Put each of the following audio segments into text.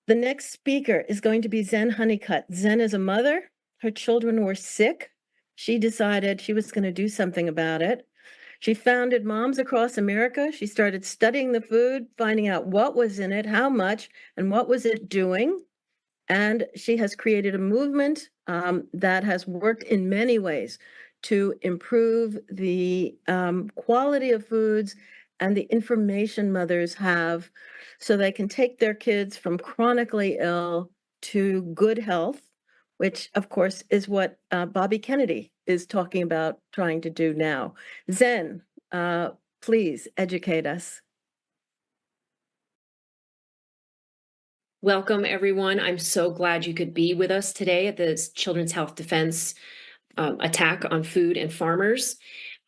The next speaker is going to be Zen Honeycutt. Zen is a mother. Her children were sick. She decided she was going to do something about it. She founded Moms Across America. She started studying the food, finding out what was in it, how much, and what was it doing. And she has created a movement that has worked in many ways to improve the quality of foods and the information mothers have so they can take their kids from chronically ill to good health, which, of course, is what Bobby Kennedy is talking about trying to do now. Zen, please educate us. Welcome, everyone. I'm so glad you could be with us today at the Children's Health Defense attack on food and farmers.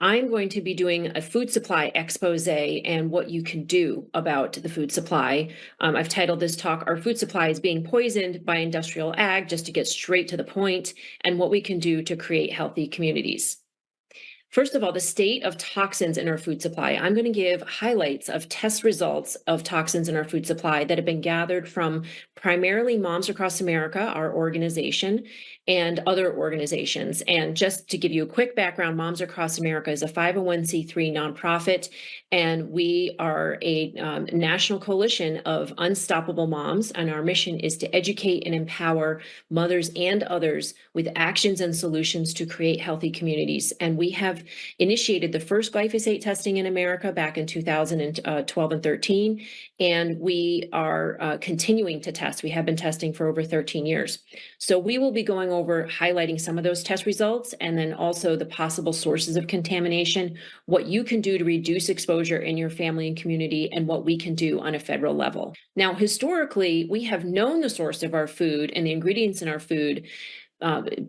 I'm going to be doing a food supply expose and what you can do about the food supply. I've titled this talk, Our Food Supply is Being Poisoned by Industrial Ag, just to get straight to the point, and what we can do to create healthy communities. First of all, the state of toxins in our food supply. I'm going to give highlights of test results of toxins in our food supply that have been gathered from primarily Moms Across America, our organization, and other organizations. And just to give you a quick background, Moms Across America is a 501c3 nonprofit, and we are a national coalition of unstoppable moms. And our mission is to educate and empower mothers and others with actions and solutions to create healthy communities. And we have initiated the first glyphosate testing in America back in 2012 and 13, and we are continuing to test. We have been testing for over 13 years. So we will be going over highlighting some of those test results and then also the possible sources of contamination, what you can do to reduce exposure in your family and community, and what we can do on a federal level. Now, historically, we have known the source of our food and the ingredients in our food.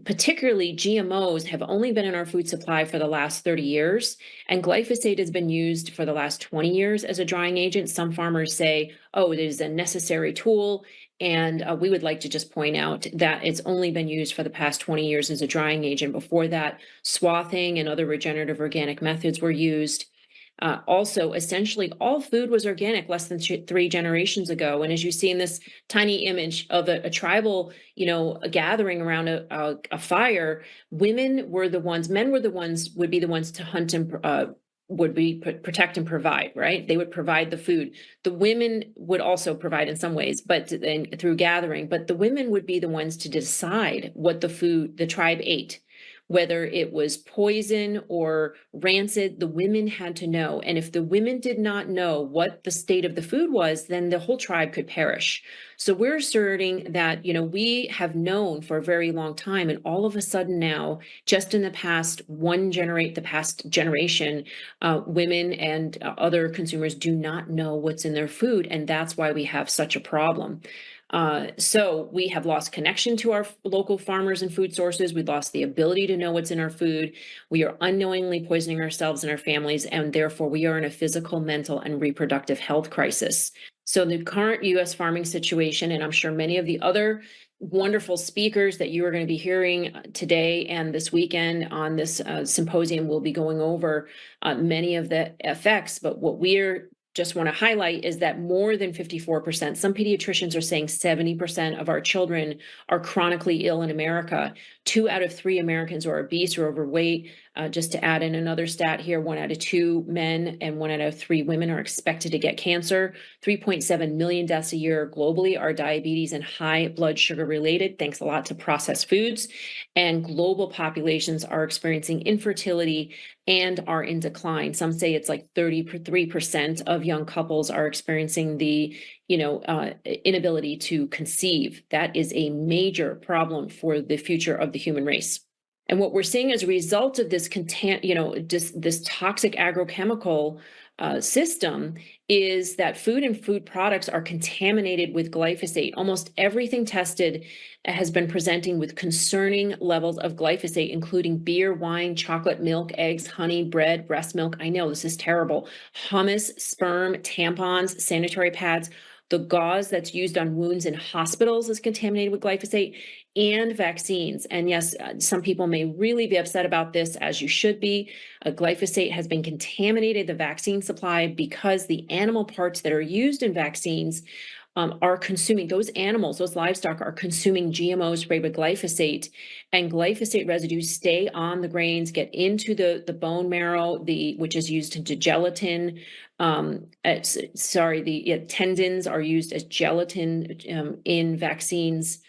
Particularly GMOs have only been in our food supply for the last 30 years, and glyphosate has been used for the last 20 years as a drying agent. Some farmers say, oh, it is a necessary tool, and we would like to just point out that it's only been used for the past 20 years as a drying agent. Before that, swathing and other regenerative organic methods were used. Also, essentially, all food was organic less than 3 generations ago. And as you see in this tiny image of a tribal, a gathering around a fire, women were the ones, men were the ones, would be the ones to hunt and would be protect and provide, right? They would provide the food. The women would also provide in some ways, but through gathering. But the women would be the ones to decide what the food the tribe ate. Whether it was poison or rancid, the women had to know. And if the women did not know what the state of the food was, then the whole tribe could perish. So we're asserting that, we have known for a very long time, and all of a sudden now, just in the past generation, women and other consumers do not know what's in their food, and that's why we have such a problem. So we have lost connection to our local farmers and food sources. We lost the ability to know what's in our food. We are unknowingly poisoning ourselves and our families, and therefore we are in a physical, mental, and reproductive health crisis. So the current U.S. farming situation, and I'm sure many of the other wonderful speakers that you are going to be hearing today and this weekend on this symposium will be going over many of the effects, but what we're just want to highlight is that more than 54%, some pediatricians are saying 70% of our children are chronically ill in America. 2 out of 3 Americans are obese or overweight. Just to add in another stat here, 1 out of 2 men and 1 out of 3 women are expected to get cancer. 3.7 million deaths a year globally are diabetes and high blood sugar related, thanks a lot to processed foods. And global populations are experiencing infertility and are in decline. Some say it's like 33% of young couples are experiencing the inability to conceive. That is a major problem for the future of the human race. And what we're seeing as a result of this this toxic agrochemical system is that food and food products are contaminated with glyphosate. Almost everything tested has been presenting with concerning levels of glyphosate, including beer, wine, chocolate, milk, eggs, honey, bread, breast milk. I know this is terrible. Hummus, sperm, tampons, sanitary pads. The gauze that's used on wounds in hospitals is contaminated with glyphosate, and vaccines. And yes, some people may really be upset about this, as you should be. Glyphosate has been contaminated the vaccine supply because the animal parts that are used in vaccines are consuming, those animals, those livestock are consuming GMOs sprayed with glyphosate, and glyphosate residues stay on the grains, get into the bone marrow, which is used into gelatin. The tendons are used as gelatin in vaccines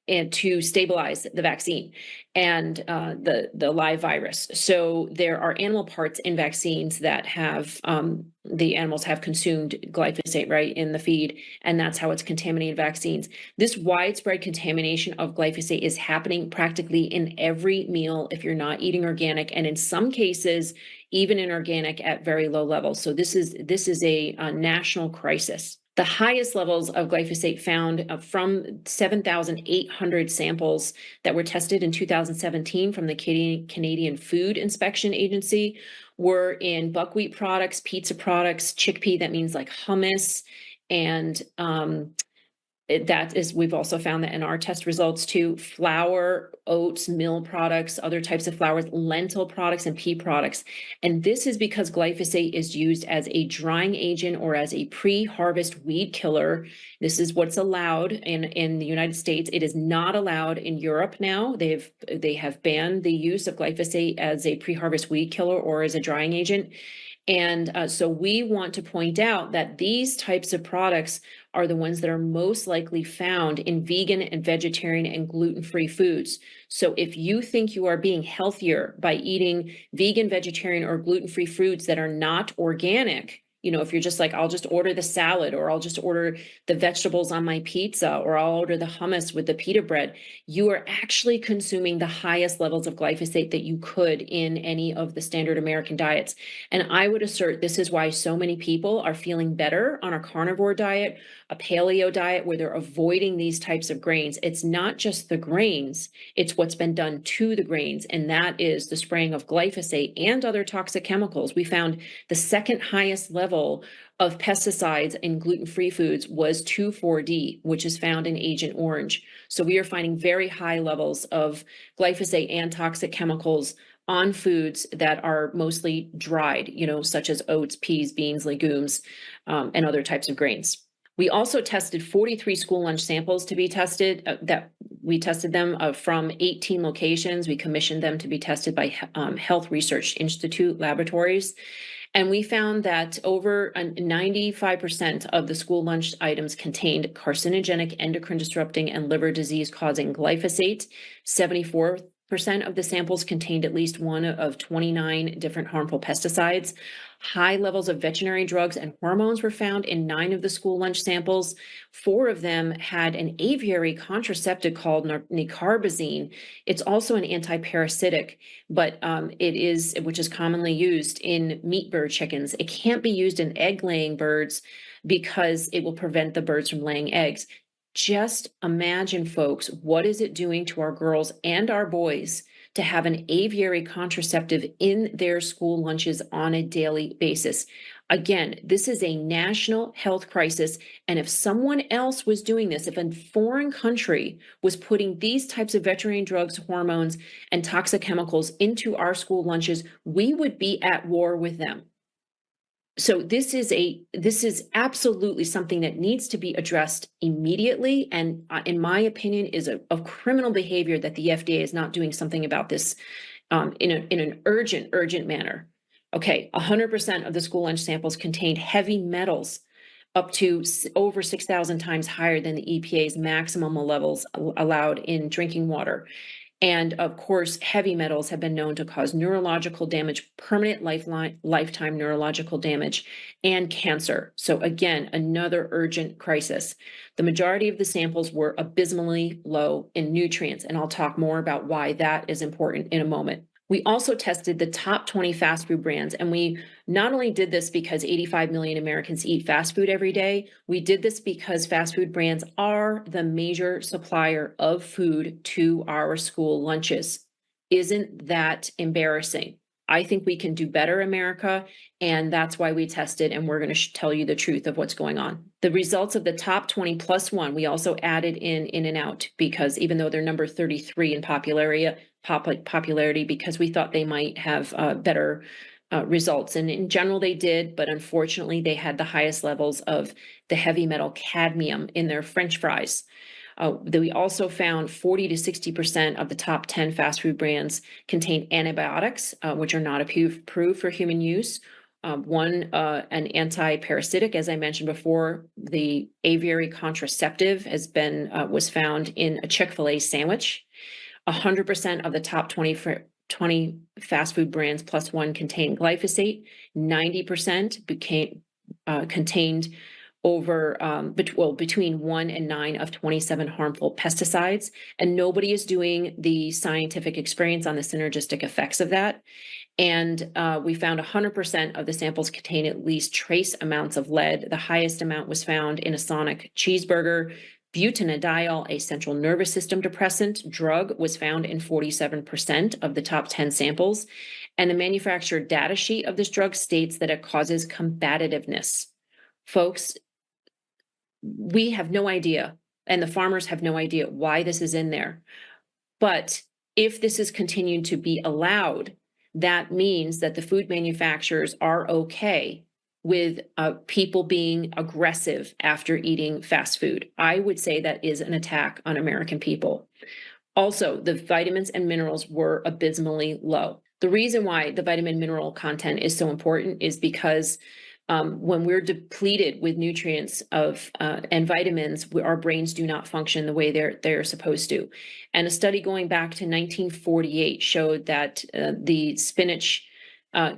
and to stabilize the vaccine and the live virus. So there are animal parts in vaccines that have the animals have consumed glyphosate, right, in the feed, and that's how it's contaminated vaccines. This widespread contamination of glyphosate is happening practically in every meal if you're not eating organic, and in some cases, even in organic at very low levels. So this is a national crisis. The highest levels of glyphosate found from 7,800 samples that were tested in 2017 from the Canadian Food Inspection Agency were in buckwheat products, pizza products, chickpea, that means like hummus, and we've also found that in our test results too, flour, oats, mill products, other types of flours, lentil products, and pea products. And this is because glyphosate is used as a drying agent or as a pre-harvest weed killer. This is what's allowed in the United States. It is not allowed in Europe now. They have banned the use of glyphosate as a pre-harvest weed killer or as a drying agent. And so we want to point out that these types of products are the ones that are most likely found in vegan and vegetarian and gluten-free foods. So if you think you are being healthier by eating vegan, vegetarian, or gluten-free foods that are not organic, if you're just like, I'll just order the salad, or I'll just order the vegetables on my pizza, or I'll order the hummus with the pita bread, you are actually consuming the highest levels of glyphosate that you could in any of the standard American diets. And I would assert this is why so many people are feeling better on a carnivore diet, a paleo diet, where they're avoiding these types of grains. It's not just the grains, it's what's been done to the grains, and that is the spraying of glyphosate and other toxic chemicals. We found the second highest level of pesticides in gluten-free foods was 2,4-D, which is found in Agent Orange. So we are finding very high levels of glyphosate and toxic chemicals on foods that are mostly dried, such as oats, peas, beans, legumes, and other types of grains. We also tested 43 school lunch samples to be tested, we tested them from 18 locations. We commissioned them to be tested by Health Research Institute laboratories. And we found that over 95% of the school lunch items contained carcinogenic, endocrine disrupting, and liver disease causing glyphosate. 74% of the samples contained at least one of 29 different harmful pesticides. High levels of veterinary drugs and hormones were found in 9 of the school lunch samples. 4 of them had an aviary contraceptive called nicarbazine. It's also an antiparasitic, but which is commonly used in meat bird chickens. It can't be used in egg-laying birds because it will prevent the birds from laying eggs. Just imagine, folks, what is it doing to our girls and our boys to have an aviary contraceptive in their school lunches on a daily basis? Again, this is a national health crisis. And if someone else was doing this, if a foreign country was putting these types of veterinary drugs, hormones, and toxic chemicals into our school lunches, we would be at war with them. So this is absolutely something that needs to be addressed immediately, and in my opinion, is a criminal behavior that the FDA is not doing something about this in an urgent manner. Okay, 100% of the school lunch samples contained heavy metals, up to over 6,000 times higher than the EPA's maximum levels allowed in drinking water. And of course, heavy metals have been known to cause neurological damage, permanent lifetime neurological damage, and cancer. So again, another urgent crisis. The majority of the samples were abysmally low in nutrients, and I'll talk more about why that is important in a moment. We also tested the top 20 fast food brands, and we not only did this because 85 million Americans eat fast food every day, we did this because fast food brands are the major supplier of food to our school lunches. Isn't that embarrassing? I think we can do better, America, and that's why we tested, and we're going to tell you the truth of what's going on. The results of the top 20 plus one, we also added in and out, because even though they're number 33 in popularity, because we thought they might have better results. And in general, they did, but unfortunately, they had the highest levels of the heavy metal cadmium in their French fries. We also found 40 to 60% of the top 10 fast food brands contain antibiotics, which are not approved for human use. One, an anti-parasitic, as I mentioned before, the aviary contraceptive was found in a Chick-fil-A sandwich. 100% of the top 20 fast food brands plus one contain glyphosate. 90% contained between 1 and 9 of 27 harmful pesticides. And nobody is doing the scientific experience on the synergistic effects of that. And we found 100% of the samples contain at least trace amounts of lead. The highest amount was found in a Sonic cheeseburger. Butanediol, a central nervous system depressant drug, was found in 47% of the top 10 samples. And the manufacturer data sheet of this drug states that it causes combativeness. Folks, we have no idea, and the farmers have no idea why this is in there. But if this is continued to be allowed, that means that the food manufacturers are okay with people being aggressive after eating fast food. I would say that is an attack on American people. Also, the vitamins and minerals were abysmally low. The reason why the vitamin mineral content is so important is because when we're depleted with nutrients and vitamins, our brains do not function the way they're supposed to. And a study going back to 1948 showed that the spinach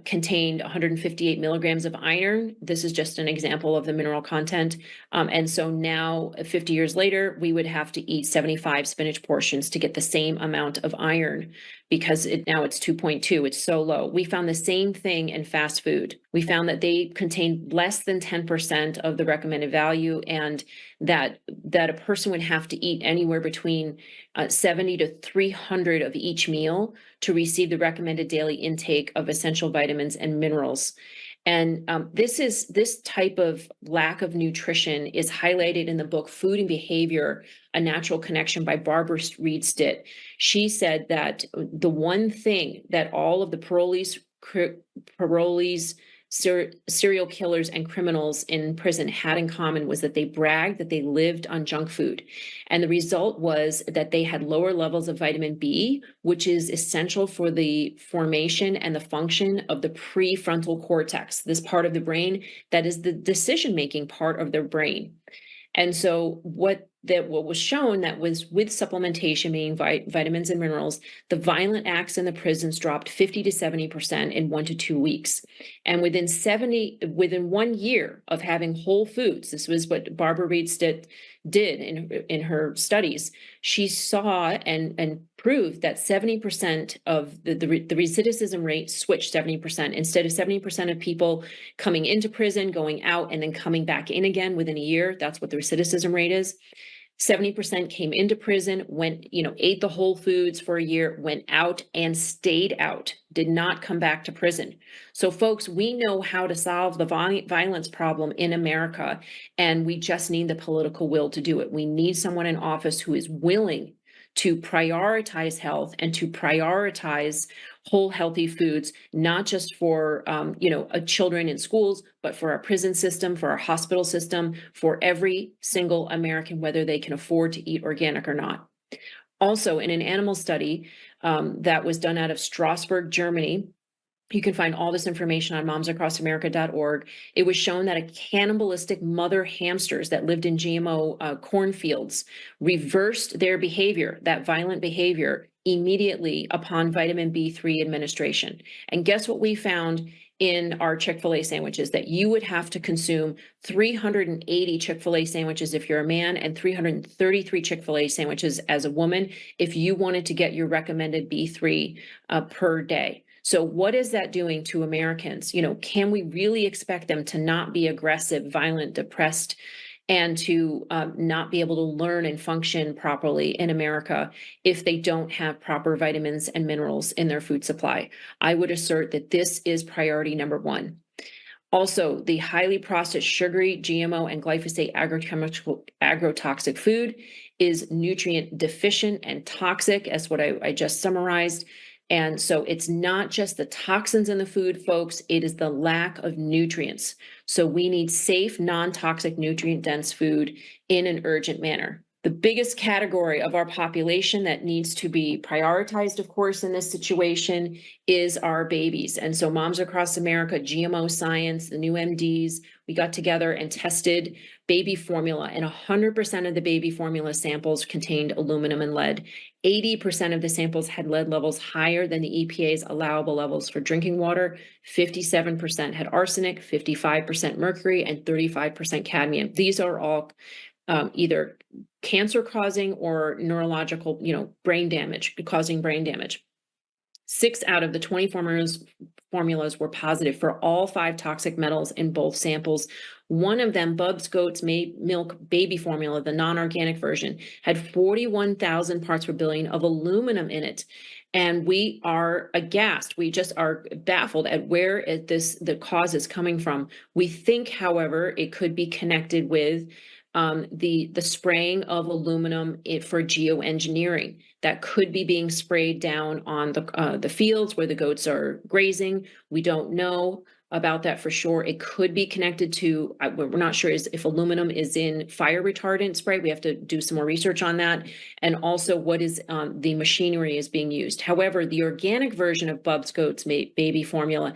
contained 158 milligrams of iron. This is just an example of the mineral content. And so now, 50 years later, we would have to eat 75 spinach portions to get the same amount of iron, because now it's 2.2. It's so low. We found the same thing in fast food. We found that they contained less than 10% of the recommended value, and that a person would have to eat anywhere between 70 to 300 of each meal to receive the recommended daily intake of essential vitamins and minerals. And this type of lack of nutrition is highlighted in the book Food and Behavior, A Natural Connection by Barbara Reed Stitt. She said that the one thing that all of the parolees, serial killers, and criminals in prison had in common was that they bragged that they lived on junk food. And the result was that they had lower levels of vitamin B, which is essential for the formation and the function of the prefrontal cortex, this part of the brain that is the decision-making part of their brain. And so what was shown that was with supplementation, meaning vitamins and minerals, the violent acts in the prisons dropped 50 to 70% in 1 to 2 weeks. And within 1 year of having whole foods, this was what Barbara Reed Stitt did in her studies, she saw and proved that 70% of the recidivism rate switched 70%. Instead of 70% of people coming into prison, going out, and then coming back in again within a year, that's what the recidivism rate is. 70% came into prison, ate the whole foods for a year, went out and stayed out, did not come back to prison. So folks, we know how to solve the violence problem in America, and we just need the political will to do it. We need someone in office who is willing to prioritize health and to prioritize whole healthy foods, not just for children in schools, but for our prison system, for our hospital system, for every single American, whether they can afford to eat organic or not. Also, in an animal study that was done out of Strasbourg, Germany, you can find all this information on momsacrossamerica.org. It was shown that a cannibalistic mother hamsters that lived in GMO cornfields reversed their behavior, that violent behavior, immediately upon vitamin B3 administration. And guess what we found in our Chick-fil-A sandwiches? That you would have to consume 380 Chick-fil-A sandwiches if you're a man, and 333 Chick-fil-A sandwiches as a woman if you wanted to get your recommended B3 per day. So what is that doing to Americans? Can we really expect them to not be aggressive, violent, depressed, and to not be able to learn and function properly in America if they don't have proper vitamins and minerals in their food supply? I would assert that this is priority number one. Also, the highly processed, sugary, GMO, and glyphosate agrotoxic food is nutrient deficient and toxic, as what I just summarized. And so it's not just the toxins in the food, folks, it is the lack of nutrients. So we need safe, non-toxic, nutrient-dense food in an urgent manner. The biggest category of our population that needs to be prioritized, of course, in this situation is our babies. And so Moms Across America, GMO Science, the new MDs, we got together and tested baby formula, and 100% of the baby formula samples contained aluminum and lead. 80% of the samples had lead levels higher than the EPA's allowable levels for drinking water. 57% had arsenic, 55% mercury, and 35% cadmium. These are all either cancer causing or neurological, brain damage, causing brain damage. 6 out of the 20 formulas were positive for all 5 toxic metals in both samples. One of them, Bub's Goat's Milk Baby Formula, the non-organic version, had 41,000 parts per billion of aluminum in it. And we are aghast. We just are baffled at where the cause is coming from. We think, however, it could be connected with the spraying of aluminum for geoengineering that could be being sprayed down on the fields where the goats are grazing. We don't know about that for sure. It could be connected to, we're not sure if aluminum is in fire retardant spray. We have to do some more research on that. And also what is the machinery is being used. However, the organic version of Bub's Goat's Baby Formula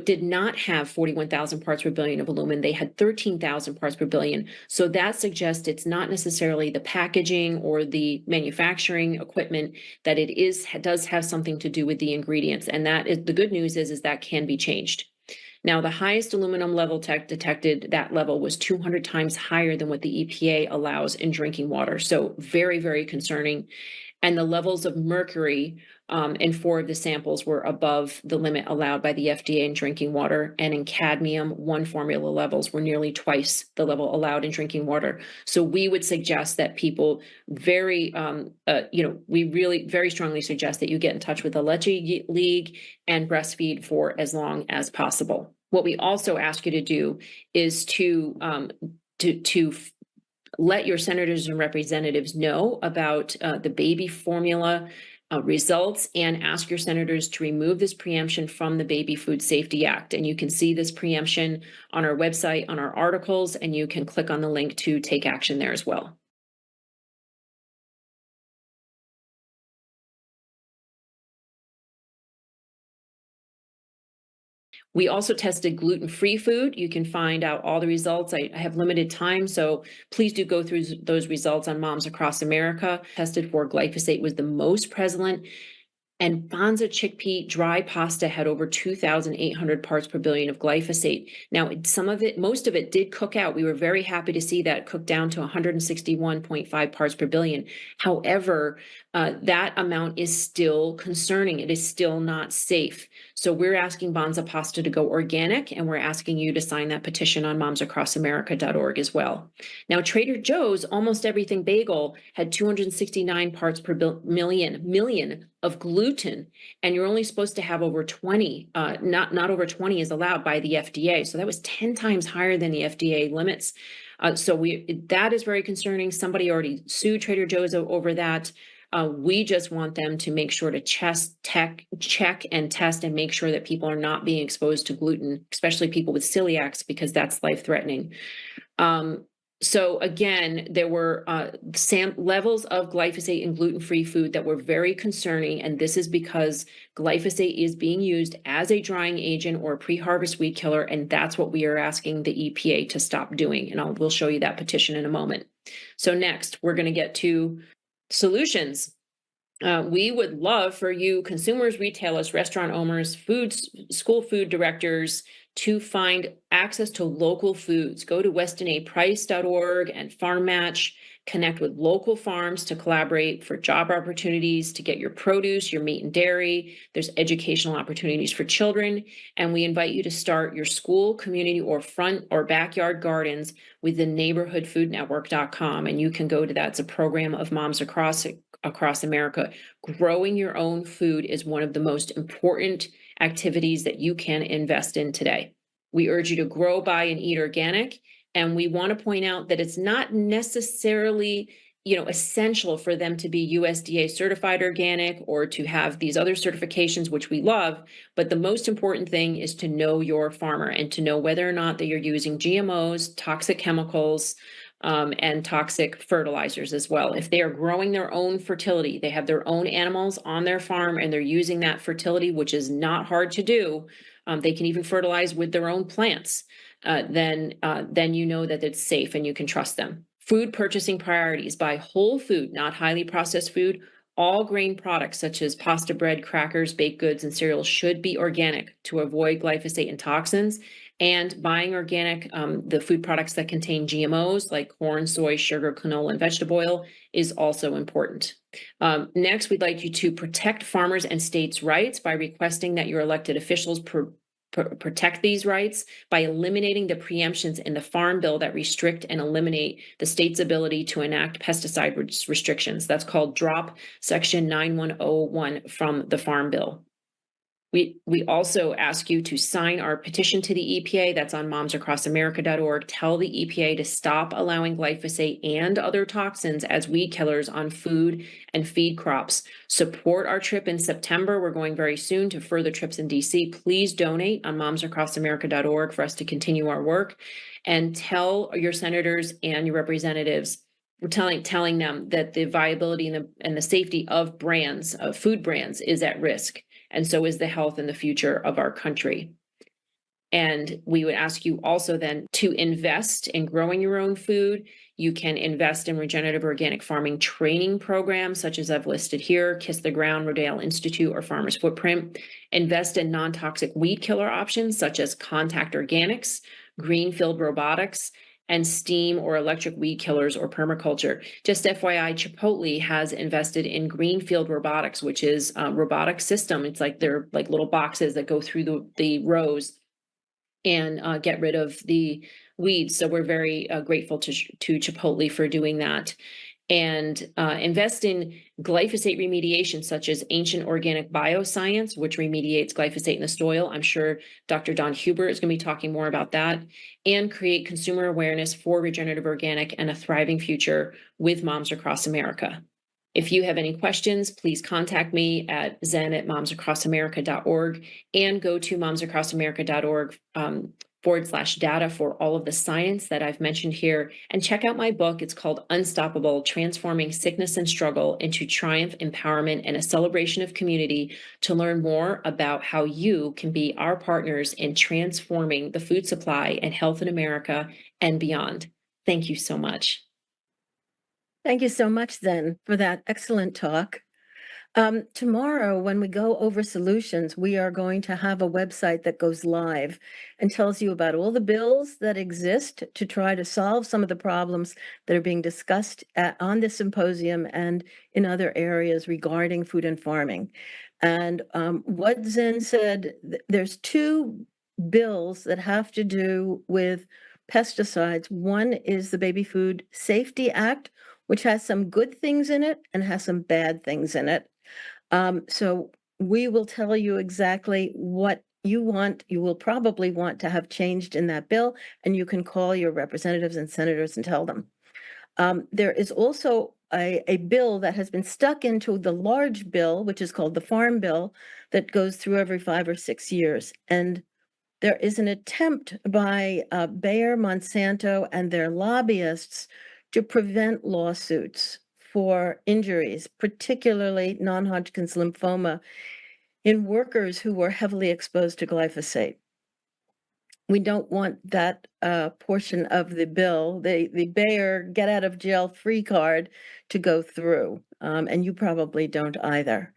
did not have 41,000 parts per billion of aluminum. They had 13,000 parts per billion. So that suggests it's not necessarily the packaging or the manufacturing equipment, that does have something to do with the ingredients. And that is the good news is that can be changed. Now, the highest aluminum level detected, that level was 200 times higher than what the EPA allows in drinking water. So very, very concerning. And the levels of mercury in 4 of the samples were above the limit allowed by the FDA in drinking water. And in cadmium, 1 formula levels were nearly twice the level allowed in drinking water. So we would suggest that people we really very strongly suggest that you get in touch with the Leche League and breastfeed for as long as possible. What we also ask you to do is to let your senators and representatives know about the baby formula results, and ask your senators to remove this preemption from the Baby Food Safety Act. And you can see this preemption on our website, on our articles, and you can click on the link to take action there as well. We also tested gluten-free food. You can find out all the results. I have limited time, so please do go through those results on Moms Across America. Tested for glyphosate was the most prevalent, and Banza chickpea dry pasta had over 2,800 parts per billion of glyphosate. Now, most of it did cook out. We were very happy to see that cook down to 161.5 parts per billion. However, that amount is still concerning. It is still not safe. So we're asking Banza pasta to go organic, and we're asking you to sign that petition on momsacrossamerica.org as well. Now, Trader Joe's Almost Everything Bagel had 269 parts per million of gluten, and you're only supposed to have over 20, not over 20 is allowed by the FDA. So that was 10 times higher than the FDA limits. That is very concerning. Somebody already sued Trader Joe's over that. We just want them to make sure to check and test and make sure that people are not being exposed to gluten, especially people with celiacs, because that's life-threatening. So again, there were levels of glyphosate in gluten-free food that were very concerning, and this is because glyphosate is being used as a drying agent or a pre-harvest weed killer, and that's what we are asking the EPA to stop doing, and we'll show you that petition in a moment. So next, we're going to get to solutions. We would love for you, consumers, retailers, restaurant owners, school food directors, to find access to local foods. Go to westinaprice.org and Farm Match. Connect with local farms to collaborate for job opportunities, to get your produce, your meat and dairy. There's educational opportunities for children. And we invite you to start your school, community, or front or backyard gardens with the neighborhoodfoodnetwork.com. And you can go to that. It's a program of Moms Across America. Growing your own food is one of the most important activities that you can invest in today. We urge you to grow, buy, and eat organic. And we want to point out that it's not necessarily essential for them to be USDA certified organic or to have these other certifications, which we love. But the most important thing is to know your farmer and to know whether or not that you're using GMOs, toxic chemicals, and toxic fertilizers as well. If they are growing their own fertility, they have their own animals on their farm and they're using that fertility, which is not hard to do. They can even fertilize with their own plants. Then you know that it's safe and you can trust them. Food purchasing priorities: buy whole food, not highly processed food. All grain products such as pasta bread, crackers, baked goods, and cereals should be organic to avoid glyphosate and toxins. And buying organic, the food products that contain GMOs like corn, soy, sugar, canola, and vegetable oil is also important. Next, we'd like you to protect farmers and states' rights by requesting that your elected officials protect these rights by eliminating the preemptions in the Farm Bill that restrict and eliminate the state's ability to enact pesticide restrictions. That's called Drop Section 9101 from the Farm Bill. We also ask you to sign our petition to the EPA. That's on momsacrossamerica.org. Tell the EPA to stop allowing glyphosate and other toxins as weed killers on food and feed crops. Support our trip in September. We're going very soon to further trips in DC. Please donate on momsacrossamerica.org for us to continue our work. And tell your senators and your representatives, we're telling them that the viability and the safety of brands, of food brands, is at risk. And so is the health and the future of our country. And we would ask you also then to invest in growing your own food. You can invest in regenerative organic farming training programs, such as I've listed here: Kiss the Ground, Rodale Institute, or Farmers Footprint. Invest in non-toxic weed killer options, such as contact organics, greenfield robotics, and steam or electric weed killers or permaculture. Just FYI, Chipotle has invested in greenfield robotics, which is a robotic system. It's like they're like little boxes that go through the rows and get rid of the weeds. So we're very grateful to Chipotle for doing that. And invest in glyphosate remediation, such as ancient organic bioscience, which remediates glyphosate in the soil. I'm sure Dr. Don Huber is going to be talking more about that. And create consumer awareness for regenerative organic and a thriving future with Moms Across America. If you have any questions, please contact me at zen@momsacrossamerica.org and go to momsacrossamerica.org /data for all of the science that I've mentioned here. And check out my book. It's called Unstoppable: Transforming Sickness and Struggle into Triumph, Empowerment, and a Celebration of Community, to learn more about how you can be our partners in transforming the food supply and health in America and beyond. Thank you so much. Thank you so much, Zen, for that excellent talk. Tomorrow, when we go over solutions, we are going to have a website that goes live and tells you about all the bills that exist to try to solve some of the problems that are being discussed on this symposium and in other areas regarding food and farming. And what Zen said, there's two bills that have to do with pesticides. One is the Baby Food Safety Act, which has some good things in it and has some bad things in it. So we will tell you exactly what you want. You will probably want to have changed in that bill, and you can call your representatives and senators and tell them. There is also a bill that has been stuck into the large bill, which is called the Farm Bill, that goes through every 5 or 6 years. And there is an attempt by Bayer, Monsanto, and their lobbyists to prevent lawsuits for injuries, particularly non-Hodgkin's lymphoma, in workers who were heavily exposed to glyphosate. We don't want that portion of the bill, the Bayer get out of jail free card, to go through, and you probably don't either.